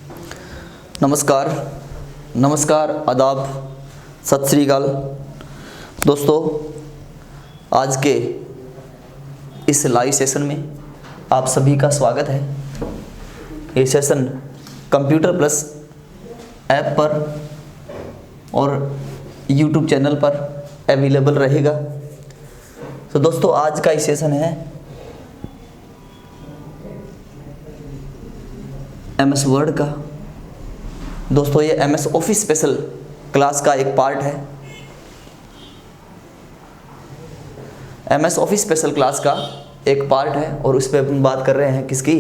नमस्कार, नमस्कार, आदाब, सत श्री अकाल। दोस्तों, आज के इस लाइव सेशन में आप सभी का स्वागत है। ये सेशन कंप्यूटर प्लस ऐप पर और यूट्यूब चैनल पर अवेलेबल रहेगा। तो दोस्तों, आज का ये सेशन है MS वर्ड का। दोस्तों, ये MS ऑफिस स्पेशल क्लास का एक पार्ट है। MS ऑफिस स्पेशल क्लास का एक पार्ट है और उस पर अपन बात कर रहे हैं किसकी?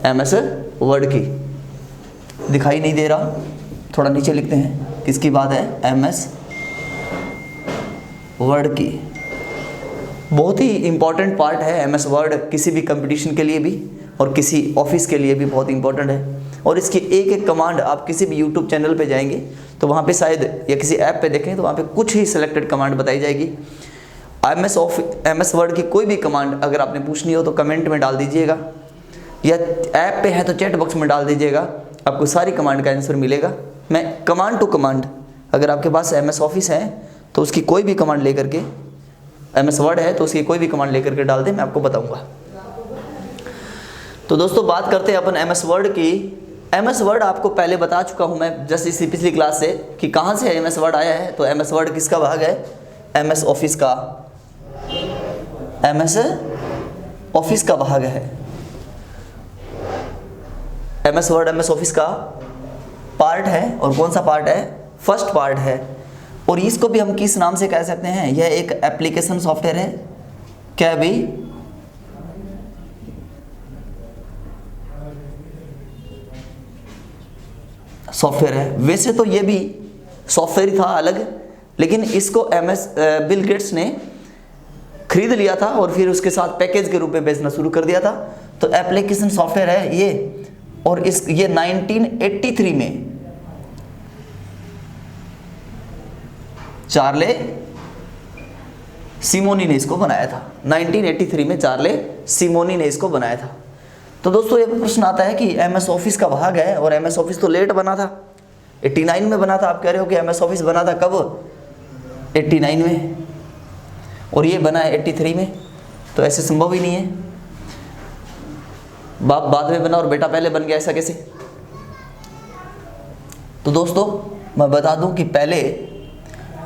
MS वर्ड की। दिखाई नहीं दे रहा, थोड़ा नीचे लिखते हैं। किसकी बात है? MS वर्ड की। बहुत ही इम्पॉर्टेंट पार्ट है MS वर्ड, किसी भी कंपटीशन के लिए भी और किसी ऑफिस के लिए भी बहुत इंपॉर्टेंट है। और इसकी एक एक कमांड आप किसी भी यूट्यूब चैनल पे जाएंगे तो वहाँ पे शायद, या किसी ऐप पे देखें तो वहाँ पे कुछ ही सिलेक्टेड कमांड बताई जाएगी। MS वर्ड की कोई भी कमांड अगर आपने पूछनी हो तो कमेंट में डाल दीजिएगा, या ऐप पे है तो चैट बॉक्स में डाल दीजिएगा, आपको सारी कमांड का आंसर मिलेगा। मैं कमांड टू कमांड, अगर आपके पास MS ऑफिस है तो उसकी कोई भी कमांड लेकर के, MS वर्ड है तो उसकी कोई भी कमांड लेकर के डाल दें, मैं आपको बताऊँगा। तो दोस्तों, बात करते हैं अपन MS वर्ड की। MS वर्ड आपको पहले बता चुका हूं मैं जस्ट इसी पिछली क्लास से कि कहां से MS वर्ड आया है। तो MS वर्ड किसका भाग है? MS ऑफिस का। MS ऑफिस का भाग है। MS वर्ड MS ऑफिस का पार्ट है। और कौन सा पार्ट है? फर्स्ट पार्ट है। और इसको भी हम किस नाम से कह सकते हैं? यह एक एप्लीकेशन सॉफ्टवेयर है। क्या भी? सॉफ्टवेयर है। वैसे तो ये भी सॉफ्टवेयर ही था अलग, लेकिन इसको बिल गेट्स ने खरीद लिया था और फिर उसके साथ पैकेज के रूप में बेचना शुरू कर दिया था। तो एप्लीकेशन सॉफ्टवेयर है ये। और ये 1983 में चार्ले सिमोनी ने इसको बनाया था। 1983 में चार्ले सिमोनी ने इसको बनाया था। तो दोस्तों, ये प्रश्न आता है कि MS ऑफिस का भाग है, और MS ऑफिस तो लेट बना था, 89 में बना था। आप कह रहे हो कि MS ऑफिस बना था कब? 89 में, और ये बना है 83 में। तो ऐसे संभव ही नहीं है। बाप बाद में बना और बेटा पहले बन गया, ऐसा कैसे? तो दोस्तों, मैं बता दूं कि पहले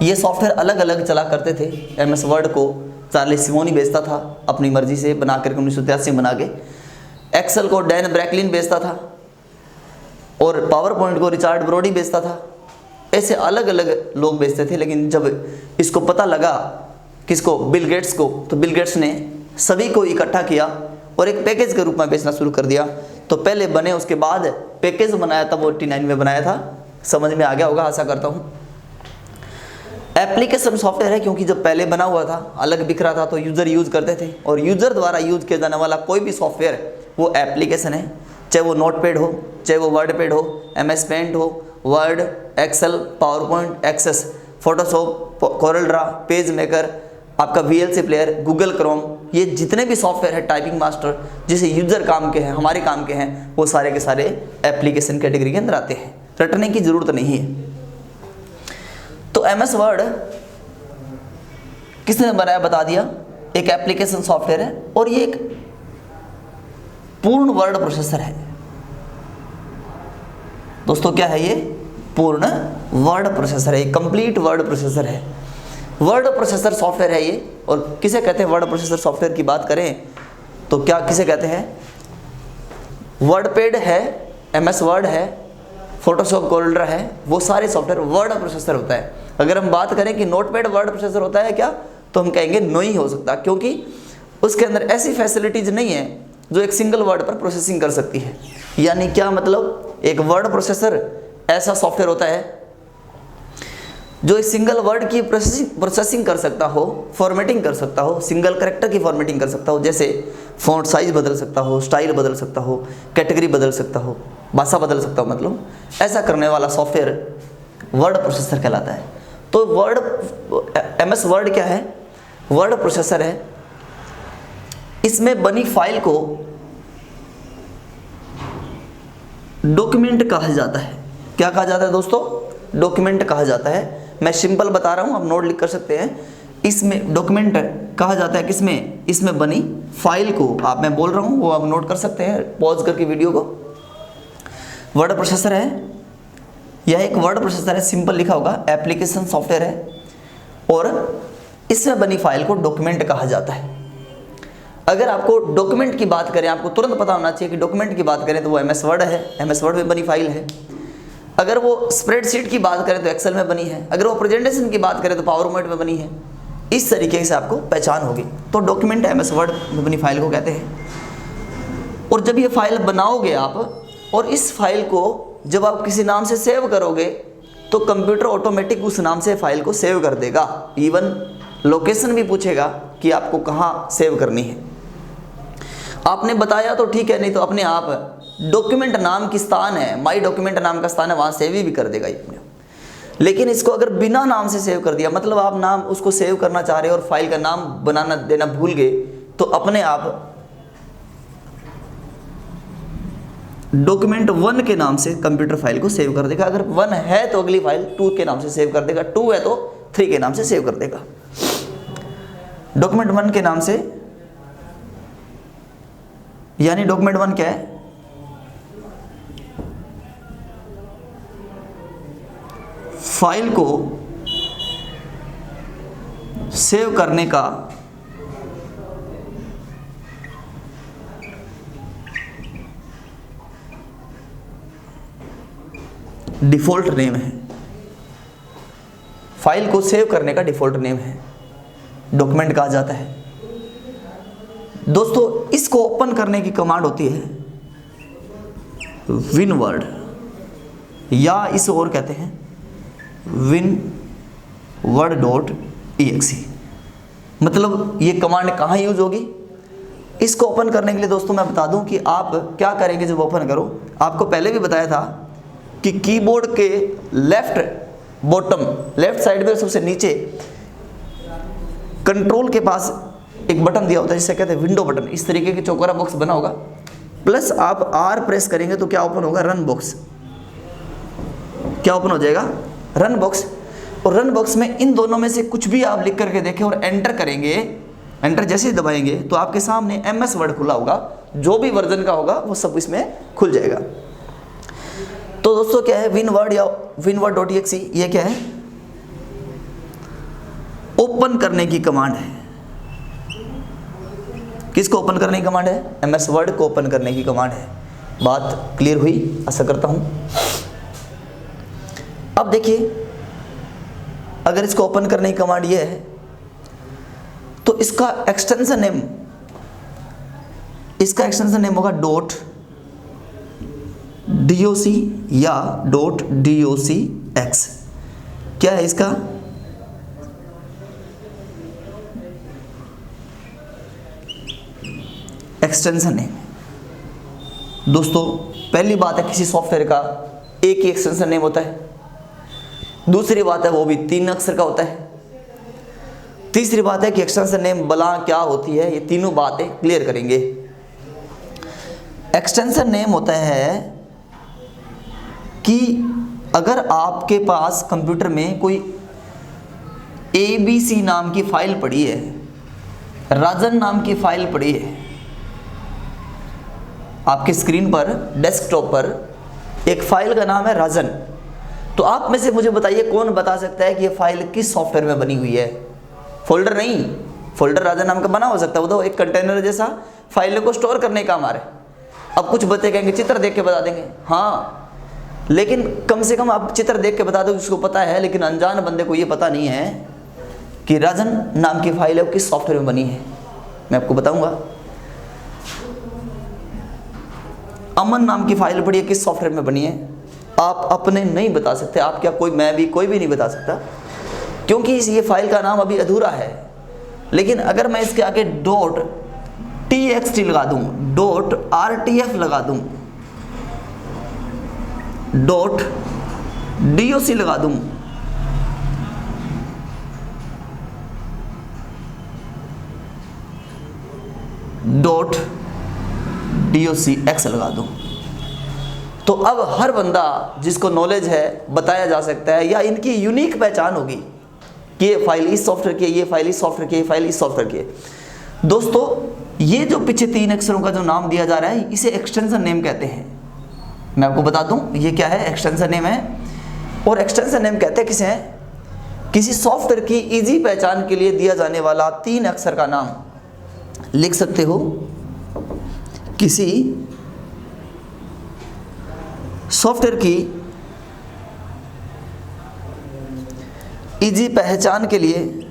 ये सॉफ्टवेयर अलग अलग चला करते थे। MS वर्ड को चार्ली सिमोनी बेचता था अपनी मर्जी से बना करके, 1983 में बना के। एक्सेल को डैन ब्रैकलिन बेचता था, और पावर पॉइंट को रिचार्ड ब्रोडी बेचता था। ऐसे अलग अलग लोग बेचते थे। लेकिन जब इसको पता लगा, किसको? बिल गेट्स को, तो बिल गेट्स ने सभी को इकट्ठा किया और एक पैकेज के रूप में बेचना शुरू कर दिया। तो पहले बने, उसके बाद पैकेज बनाया था, वो 89 में बनाया था। समझ में आ गया होगा, आशा करता हूँ। एप्लीकेशन सॉफ्टवेयर है क्योंकि जब पहले बना हुआ था, अलग बिखरा था, तो यूज़र यूज़ करते थे। और यूज़र द्वारा यूज किया जाने वाला कोई भी सॉफ्टवेयर वो एप्लीकेशन है। चाहे वो नोटपैड हो, चाहे वो वर्डपैड हो, MS पेंट हो, Word, Excel, PowerPoint, Access, Photoshop, CorelDRAW, PageMaker, आपका VLC प्लेयर, गूगल क्रोम, ये जितने भी सॉफ्टवेयर है, टाइपिंग मास्टर, जिसे यूज़र काम के हैं, हमारे काम के हैं, वो सारे के सारे एप्लीकेशन कैटेगरी के अंदर आते हैं। रटने की ज़रूरत नहीं है। तो MS वर्ड किसने बनाया? बता दिया। एक एप्लीकेशन सॉफ्टवेयर है, और ये एक पूर्ण वर्ड प्रोसेसर है। दोस्तों, क्या है ये? पूर्ण वर्ड प्रोसेसर है, कंप्लीट वर्ड प्रोसेसर है। वर्ड प्रोसेसर सॉफ्टवेयर है ये। और किसे कहते हैं? वर्ड प्रोसेसर सॉफ्टवेयर की बात करें तो क्या किसे कहते हैं? वर्डपैड है, MS वर्ड है, फोटोशॉप, कोरलड्रा है, वो सारे सॉफ्टवेयर वर्ड प्रोसेसर होता है। अगर हम बात करें कि नोटपैड वर्ड प्रोसेसर होता है क्या, तो हम कहेंगे नहीं हो सकता, क्योंकि उसके अंदर ऐसी फैसिलिटीज नहीं है जो एक सिंगल वर्ड पर प्रोसेसिंग कर सकती है। यानी क्या मतलब? एक वर्ड प्रोसेसर ऐसा सॉफ्टवेयर होता है जो एक सिंगल वर्ड की प्रोसेसिंग कर सकता हो, फॉर्मेटिंग कर सकता हो, सिंगल कैरेक्टर की फॉर्मेटिंग कर सकता हो, जैसे फ़ॉन्ट साइज बदल सकता हो, स्टाइल बदल सकता हो, कैटेगरी बदल सकता हो, भाषा बदल सकता हो, मतलब ऐसा करने वाला सॉफ्टवेयर वर्ड प्रोसेसर कहलाता है। तो MS वर्ड क्या है? वर्ड प्रोसेसर है। इसमें बनी फाइल को डॉक्यूमेंट कहा जाता है। क्या कहा जाता है दोस्तों? डॉक्यूमेंट कहा जाता है। मैं सिंपल बता रहा हूँ, आप नोट लिख कर सकते हैं। इसमें डॉक्यूमेंट कहा जाता है किसमें? इसमें बनी फाइल को। आप मैं बोल रहा हूँ वो आप नोट कर सकते हैं पॉज करके वीडियो को। वर्ड प्रोसेसर है, यह एक वर्ड प्रोसेसर है, सिंपल लिखा होगा, एप्लीकेशन सॉफ्टवेयर है, और इसमें बनी फाइल को डॉक्यूमेंट कहा जाता है। अगर आपको डॉक्यूमेंट की बात करें, आपको तुरंत पता होना चाहिए कि डॉक्यूमेंट की बात करें तो वो MS वर्ड है, MS वर्ड में बनी फाइल है। अगर वो स्प्रेडशीट की बात करें तो एक्सेल में बनी है। अगर वो प्रेजेंटेशन की बात करें तो पावर पॉइंट में बनी है। इस तरीके से आपको पहचान होगी। तो डॉक्यूमेंट MS वर्ड में बनी फाइल को कहते हैं। और जब ये फाइल बनाओगे आप, और इस फाइल को जब आप किसी नाम से सेव करोगे तो कंप्यूटर ऑटोमेटिक उस नाम से फाइल को सेव कर देगा। इवन लोकेशन भी पूछेगा कि आपको कहाँ सेव करनी है। आपने बताया तो ठीक है, नहीं तो अपने आप डॉक्यूमेंट नाम की स्थान है, माई डॉक्यूमेंट नाम का स्थान है, वहाँ सेव भी कर देगा अपने। लेकिन इसको अगर बिना नाम से सेव कर दिया, मतलब आप नाम उसको सेव करना चाह रहे हो और फाइल का नाम बनाना देना भूल गए, तो अपने आप डॉक्यूमेंट 1 के नाम से कंप्यूटर फाइल को सेव कर देगा। अगर 1 है तो अगली फाइल 2 के नाम से सेव कर देगा, 2 है तो 3 के नाम से सेव कर देगा। डॉक्यूमेंट 1 के नाम से, यानी डॉक्यूमेंट 1 क्या है? फाइल को सेव करने का डिफॉल्ट नेम है। फाइल को सेव करने का डिफॉल्ट नेम है, डॉक्यूमेंट कहा जाता है। दोस्तों इसको ओपन करने की कमांड होती है विनवर्ड, या इसे और कहते हैं winword.exe। मतलब ये कमांड कहाँ यूज होगी? इसको ओपन करने के लिए दोस्तों मैं बता दूं कि आप क्या करेंगे जब ओपन करो। आपको पहले भी बताया था कि कीबोर्ड के लेफ्ट बॉटम, लेफ्ट साइड में सबसे नीचे कंट्रोल के पास एक बटन दिया होता है जिसे कहते हैं विंडो बटन। इस तरीके के चौकोरा बॉक्स बना होगा, प्लस आप R प्रेस करेंगे तो क्या ओपन होगा? Run box. क्या ओपन हो जाएगा? Run box. और रन बॉक्स में इन दोनों में से कुछ भी आप लिख करके देखें और एंटर करेंगे, एंटर जैसे ही दबाएंगे तो आपके सामने MS वर्ड खुला होगा। जो भी वर्जन का होगा वो सब इसमें खुल जाएगा। तो दोस्तों क्या है विनवर्ड या winword.exe? ये क्या है? ओपन करने की कमांड है। किसको ओपन करने की कमांड है? MS वर्ड को ओपन करने की कमांड है। बात क्लियर हुई आशा करता हूं। अब देखिए, अगर इसको ओपन करने की कमांड ये है तो इसका एक्सटेंशन नेम, इसका एक्सटेंशन नेम होगा .doc या .docx। क्या है इसका? Extension name. दोस्तों पहली बात है किसी सॉफ्टवेयर का एक ही एक्सटेंशन नेम होता है। दूसरी बात है वो भी 3 अक्षर का होता है। तीसरी बात है कि एक्सटेंशन नेम बला क्या होती है। ये तीनों बातें क्लियर करेंगे। एक्सटेंशन नेम होता है कि अगर आपके पास कंप्यूटर में कोई ABC नाम की फाइल पड़ी है, राजन नाम की फाइल पड़ी है, आपके स्क्रीन पर डेस्कटॉप पर एक फाइल का नाम है राजन, तो आप में से मुझे बताइए कौन बता सकता है कि ये फाइल किस सॉफ्टवेयर में बनी हुई है? फोल्डर नहीं, फोल्डर राजन नाम का बना हो सकता है, वो तो एक कंटेनर जैसा फाइल को स्टोर करने का काम आ रहा है। अब कुछ बच्चे कहेंगे चित्र देख के बता देंगे, हाँ, लेकिन कम से कम आप चित्र देख के बता दो जिसको पता है, लेकिन अनजान बंदे को ये पता नहीं है कि राजन नाम की फाइल है वो किस सॉफ्टवेयर में बनी है। मैं आपको बताऊंगा। अमन नाम की फाइल पड़ी है, किस सॉफ्टवेयर में बनी है? आप अपने नहीं बता सकते। आप क्या, कोई, मैं भी, कोई भी नहीं बता सकता, क्योंकि ये फाइल का नाम अभी अधूरा है। लेकिन अगर मैं इसके आगे .txt लगा दूं, .rtf लगा दूं, .doc लगा दूं, .docx लगा दूं, तो अब हर बंदा जिसको नॉलेज है बताया जा सकता है, या इनकी यूनिक पहचान होगी कि ये फाइल इस सॉफ्टवेयर की है, ये फाइल इस सॉफ्टवेयर की है, ये फाइल इस सॉफ्टवेयर की है। दोस्तों ये जो पीछे 3 अक्षरों का जो नाम दिया जा रहा है इसे एक्सटेंशन नेम कहते हैं। मैं आपको बता दूं ये क्या है, एक्सटेंशन नेम है। और एक्सटेंशन नेम कहते हैं किसे हैं, किसी सॉफ्टवेयर की इजी पहचान के लिए दिया जाने वाला 3 अक्षर का नाम। लिख सकते हो किसी सॉफ्टवेयर की इजी पहचान के लिए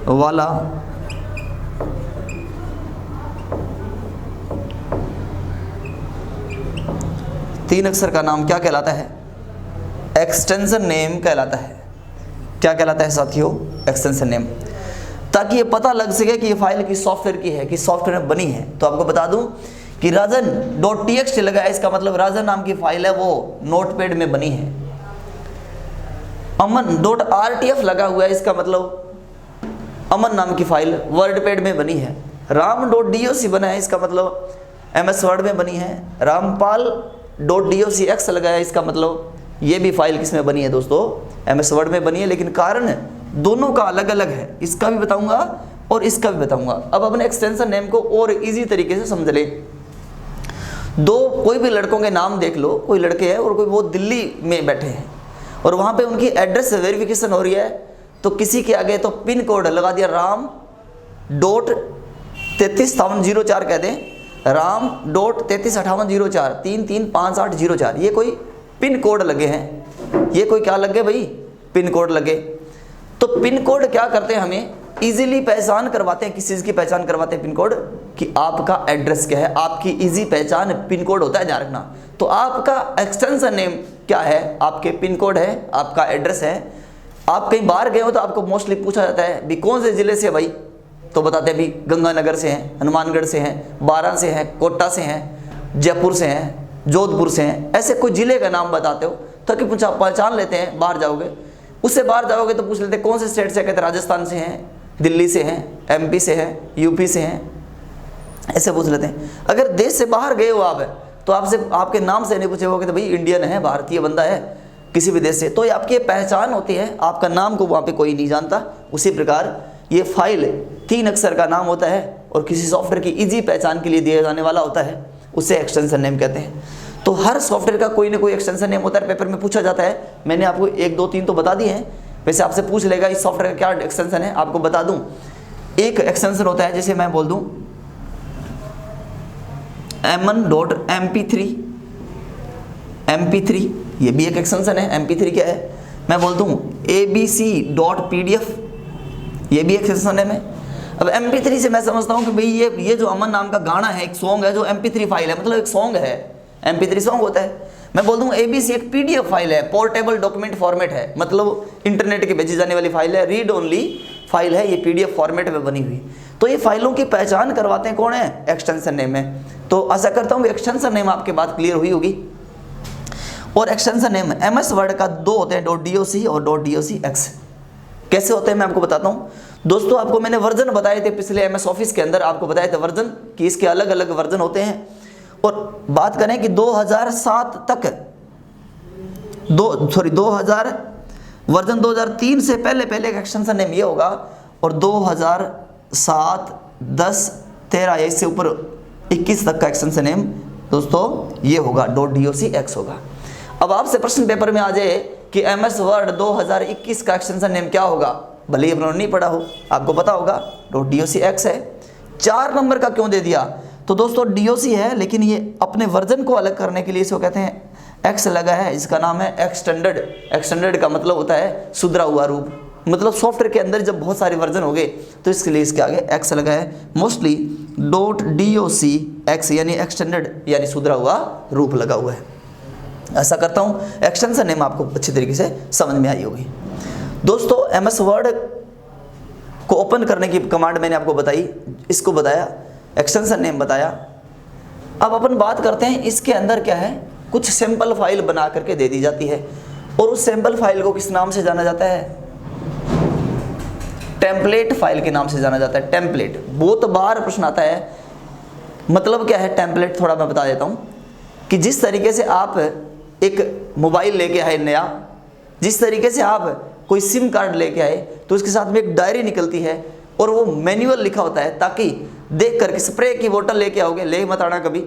वाला तीन अक्षर का नाम क्या कहलाता है, एक्सटेंशन नेम कहलाता है। क्या कहलाता है साथियों, एक्सटेंशन नेम। ताकि ये पता लग सके कि ये फाइल किस सॉफ्टवेयर की है, किस सॉफ्टवेयर में बनी है। तो आपको बता दूं कि राजन.txt लगा है, इसका मतलब राजन नाम की फाइल है वो नोटपैड में बनी है। अमन.rtf लगा हुआ है, इसका मतलब अमन नाम की फाइल वर्डपैड में बनी है। राम.doc बना है, इसका मतलब MS वर्ड में बनी है। रामपाल.docx लगा है, इसका मतलब ये भी फाइल किस में बनी है दोस्तों, MS वर्ड में बनी है। लेकिन कारण दोनों का अलग अलग है, इसका भी बताऊंगा और इसका भी बताऊंगा। अब अपने एक्सटेंशन नेम को और इजी तरीके से समझ ले। कोई भी लड़कों के नाम देख लो, कोई लड़के हैं और कोई वो दिल्ली में बैठे हैं और वहाँ पे उनकी एड्रेस वेरिफिकेशन हो रही है, तो किसी के आगे तो पिन कोड लगा दिया राम.335804 कह दें, राम.335804 335804, ये कोई पिन कोड लगे हैं। ये कोई क्या लगे भाई, पिन कोड लगे। तो पिन कोड क्या करते हैं, हमें इजीली पहचान करवाते हैं। किस चीज़ की पहचान करवाते हैं पिन कोड, कि आपका एड्रेस क्या है। आपकी इजी पहचान पिन कोड होता है, ध्यान रखना। तो आपका एक्सटेंशन नेम क्या है, आपके पिन कोड है, आपका एड्रेस है। आप कहीं बाहर गए हो तो आपको मोस्टली पूछा जाता है भी कौन से ज़िले से भाई, तो बताते हैं भी गंगानगर से हैं, हनुमानगढ़ से हैं, बारां से हैं, कोटा से हैं, जयपुर से हैं, जोधपुर से हैं। ऐसे कोई ज़िले का नाम बताते हो ताकि पहचान लेते हैं। बाहर जाओगे, उससे बाहर जाओगे तो पूछ लेते हैं कौन से स्टेट से, कहते राजस्थान से हैं, दिल्ली से हैं, MP से हैं, UP से हैं, ऐसे पूछ लेते हैं। अगर देश से बाहर गए हो आप, तो आपसे आपके नाम से नहीं पूछे हो कि तो भाई इंडियन है, भारतीय बंदा है किसी भी देश से, तो ये आपकी पहचान होती है। आपका नाम को वहाँ पे कोई नहीं जानता। उसी प्रकार ये फाइल 3 अक्षर का नाम होता है और किसी सॉफ्टवेयर की इजी पहचान के लिए दिया जाने वाला होता है, उसे एक्सटेंशन नेम कहते हैं। तो हर सॉफ्टवेयर का कोई ना कोई एक्सटेंशन नेम होता है, पेपर में पूछा जाता है। मैंने आपको 1 2 3 तो बता दिए हैं, वैसे आपसे पूछ लेगा इस सॉफ्टवेयर का क्या एक्सटेंशन है। आपको बता दूं, एक एक्सटेंशन होता है, जैसे मैं बोल दूं mn.mp3, ये भी एक एक्सटेंशन है। MP3 क्या है, मैं बोल दूं abc.pdf, ये भी एक्सटेंशन है। अब MP3 से मैं समझता हूँ कि भाई ये जो अमन नाम का गाना है, एक सॉन्ग है जो MP3 फाइल है, मतलब एक सॉन्ग है, MP3 सॉन्ग होता है। मैं बोल दूँ ABC एक PDF फाइल है, पोर्टेबल डॉक्यूमेंट फॉर्मेट है, मतलब इंटरनेट के भेजी जाने वाली फाइल है, रीड ओनली फाइल है, ये PDF फॉर्मेट में बनी हुई। तो ये फाइलों की पहचान करवाते हैं कौन है, एक्सटेंशन नेम है। तो आशा करता हूँ एक्सटेंशन नेम आपके बात क्लियर हुई होगी। और एक्सटेंशन नेम MS वर्ड का 2 होते हैं, .doc और .docx। कैसे होते हैं मैं आपको बताता हूँ दोस्तों। आपको मैंने वर्जन बताए थे पिछले MS ऑफिस के अंदर, आपको बताए थे वर्जन कि इसके अलग अलग वर्जन होते हैं। और बात करें कि 2007 तक 2003 से पहले एक एक्सटेंशन नेम ये होगा, और 2007, 10, 13 या इससे ऊपर 21 तक का एक्सटेंशन नेम दोस्तों ये होगा, .docx होगा। अब आपसे प्रश्न पेपर में आ जाए कि MS वर्ड 2021 का एक्सटेंशन नेम क्या होगा, भले ही आपने नहीं पढ़ा हो, आपको पता होगा .docx है। 4 नंबर का क्यों दे दिया, तो दोस्तों DOC है, लेकिन ये अपने वर्जन को अलग करने के लिए इसको कहते हैं X लगा है, इसका नाम है एक्सटेंडेड। एक्सटेंडेड का मतलब होता है सुधरा हुआ रूप, मतलब सॉफ्टवेयर के अंदर जब बहुत सारे वर्जन हो गए तो इसके लिए इसके आगे X लगा है। मोस्टली .docx यानी एक्सटेंडेड यानी सुधरा हुआ रूप लगा हुआ है। ऐसा करता हूँ एक्सटेंशन नेम आपको अच्छी तरीके से समझ में आई होगी। दोस्तों MS वर्ड को ओपन करने की कमांड मैंने आपको बताई, इसको बताया, एक्सटेंशन नेम बताया। अब अपन बात करते हैं इसके अंदर क्या है, कुछ सैंपल फाइल बना करके दे दी जाती है, और उस सैंपल फाइल को किस नाम से जाना जाता है, टेम्पलेट फाइल के नाम से जाना जाता है। टेम्पलेट बहुत बार प्रश्न आता है, मतलब क्या है टेम्पलेट, थोड़ा मैं बता देता हूँ कि जिस तरीके से आप एक मोबाइल लेके आए नया, जिस तरीके से आप कोई सिम कार्ड लेके आए तो उसके साथ में एक डायरी निकलती है और वो मैनुअल लिखा होता है, ताकि देख करके, स्प्रे की बोतल लेके आओगे, ले मत आना कभी,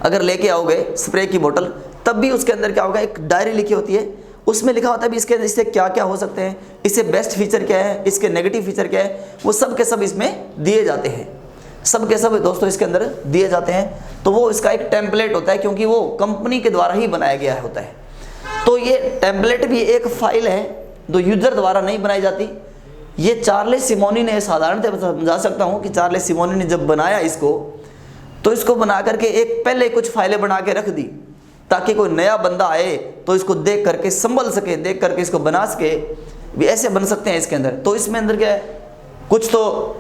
अगर लेके आओगे स्प्रे की बोतल, तब भी उसके अंदर क्या होगा, एक डायरी लिखी होती है, उसमें लिखा होता है भी इससे क्या क्या हो सकते हैं, इससे बेस्ट फीचर क्या है, इसके नेगेटिव फीचर क्या है, वो सब के सब इसमें दिए जाते हैं, सब के सब दोस्तों इसके अंदर दिए जाते हैं। तो वो इसका एक टेम्पलेट होता है, क्योंकि वो कंपनी के द्वारा ही बनाया गया होता है। तो ये टेम्पलेट भी एक फाइल है जो यूजर द्वारा नहीं बनाई जाती। ये चार्ल्स सिमोनी ने, साधारणतः समझा सकता हूँ कि चार्ल्स सिमोनी ने जब बनाया इसको, तो इसको बना करके एक पहले कुछ फाइलें बना के रख दी, ताकि कोई नया बंदा आए तो इसको देख करके संभल सके, देख करके इसको बना सके, भी ऐसे बन सकते हैं इसके अंदर। तो इसमें अंदर क्या है, कुछ तो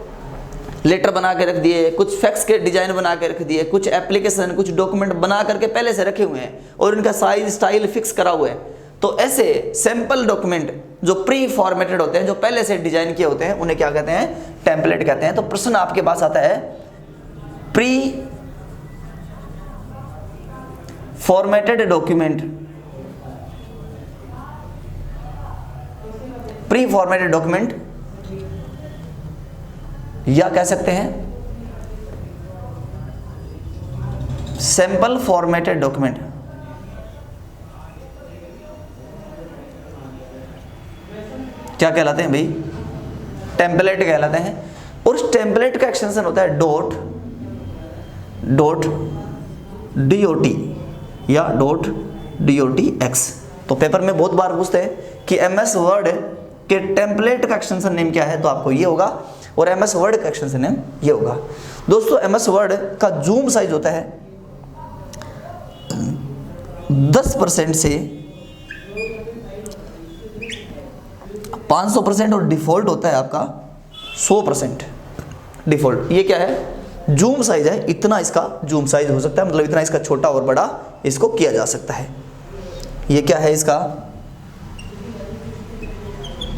लेटर बना के रख दिए, कुछ फैक्स के डिजाइन बना के रख दिए, कुछ एप्लीकेशन, कुछ डॉक्यूमेंट बना करके पहले से रखे हुए हैं और इनका साइज स्टाइल फिक्स करा हुआ है। तो ऐसे सैंपल डॉक्यूमेंट जो प्री फॉर्मेटेड होते हैं, जो पहले से डिजाइन किए होते हैं, उन्हें क्या कहते हैं, टेम्पलेट कहते हैं। तो प्रश्न आपके पास आता है, pre formatted document, pre formatted document, या कह सकते हैं सैंपल फॉर्मेटेड डॉक्यूमेंट। क्या कहलाते हैं भाई, टेम्पलेट कहलाते हैं। और उस टेम्पलेट का एक्सटेंशन होता है .dot या .dotx। तो पेपर में बहुत बार पूछते हैं कि MS वर्ड के टेम्पलेट का एक्सटेंशन नेम क्या है, तो आपको ये होगा, और MS वर्ड का एक्सटेंशन नेम ये होगा। दोस्तों MS वर्ड का जूम साइज होता है 10% से 500% और डिफॉल्ट होता है आपका 100% डिफॉल्ट। ये क्या है, जूम साइज है, इतना इसका जूम साइज हो सकता है, मतलब इतना इसका छोटा और बड़ा इसको किया जा सकता है। ये क्या है, इसका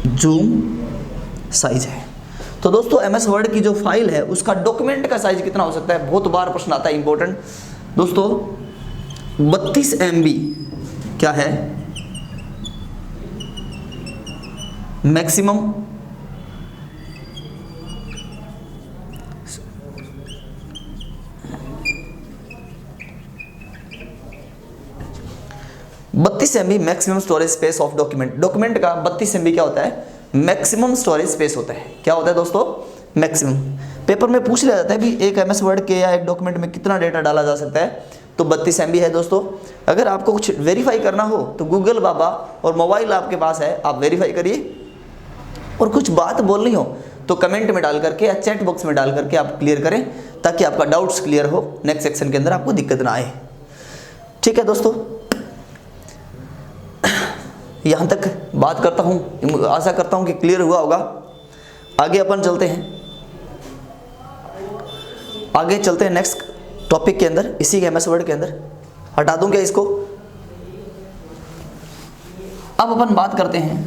जूम साइज है। तो दोस्तों MS वर्ड की जो फाइल है उसका डॉक्यूमेंट का साइज कितना हो सकता है, बहुत बार प्रश्न आता है इंपॉर्टेंट दोस्तों। 32 MB क्या है maximum, MB maximum storage space of document. Document का 32 MB क्या होता है, मैक्सिमम स्टोरेज स्पेस होता है। क्या होता है दोस्तों, मैक्सिमम। पेपर में पूछ लिया जाता है भी एक MS वर्ड के या एक डॉक्यूमेंट में कितना डेटा डाला जा सकता है, तो 32 MB है दोस्तों। अगर आपको कुछ वेरीफाई करना हो तो गूगल बाबा और मोबाइल आपके पास है, आप वेरीफाई करिए। और कुछ बात बोलनी हो तो कमेंट में डाल करके या चैट बॉक्स में डाल करके आप क्लियर करें, ताकि आपका डाउट्स क्लियर हो, नेक्स्ट सेक्शन के अंदर आपको दिक्कत ना आए। ठीक है दोस्तों, यहाँ तक बात करता हूँ, आशा करता हूँ कि क्लियर हुआ होगा। आगे अपन चलते हैं, आगे चलते हैं नेक्स्ट टॉपिक के अंदर, इसी के MS वर्ड के अंदर। हटा दूं क्या इसको। अब अपन बात करते हैं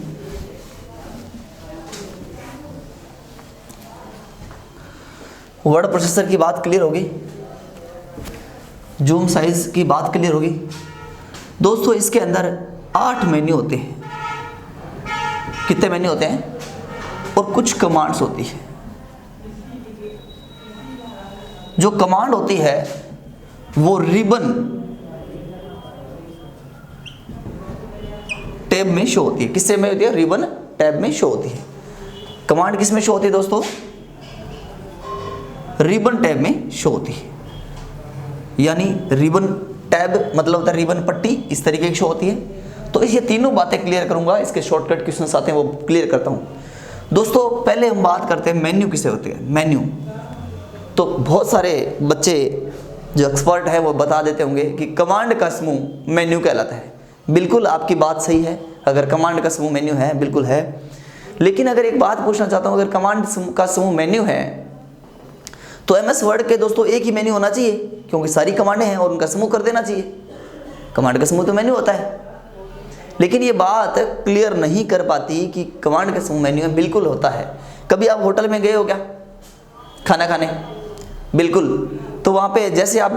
वर्ड प्रोसेसर की, बात क्लियर होगी, जूम साइज की बात क्लियर होगी। दोस्तों इसके अंदर 8 मेन्यू होते हैं। कितने मेन्यू होते हैं, और कुछ कमांड्स होती है। जो कमांड होती है वो रिबन टैब में शो होती है। किससे में होती है, रिबन टैब में शो होती है। कमांड किस में शो होती है दोस्तों, रिबन टैब में शो होती है। यानी रिबन टैब मतलब होता है रिबन पट्टी, इस तरीके की शो होती है। तो ये तीनों बातें क्लियर करूंगा, इसके शॉर्टकट क्वेश्चंस आते हैं वो क्लियर करता हूं। दोस्तों पहले हम बात करते हैं मेन्यू किसे होते हैं। मेन्यू तो बहुत सारे बच्चे जो एक्सपर्ट है वो बता देते होंगे कि कमांड का समूह मेन्यू कहलाता है। बिल्कुल आपकी बात सही है, अगर कमांड का समूह मेन्यू है, बिल्कुल है। लेकिन अगर एक बात पूछना चाहता हूँ, अगर कमांड का समूह मेन्यू है तो MS वर्ड के दोस्तों एक ही मेन्यू होना चाहिए, क्योंकि सारी कमांडें हैं और उनका समूह कर देना चाहिए। कमांड का समूह तो मेन्यू होता है। लेकिन ये बात क्लियर नहीं कर पाती कि कमांड के समूह मेन्यू में बिल्कुल होता है। कभी आप होटल में गए हो क्या खाना खाने? बिल्कुल। तो वहाँ पे जैसे आप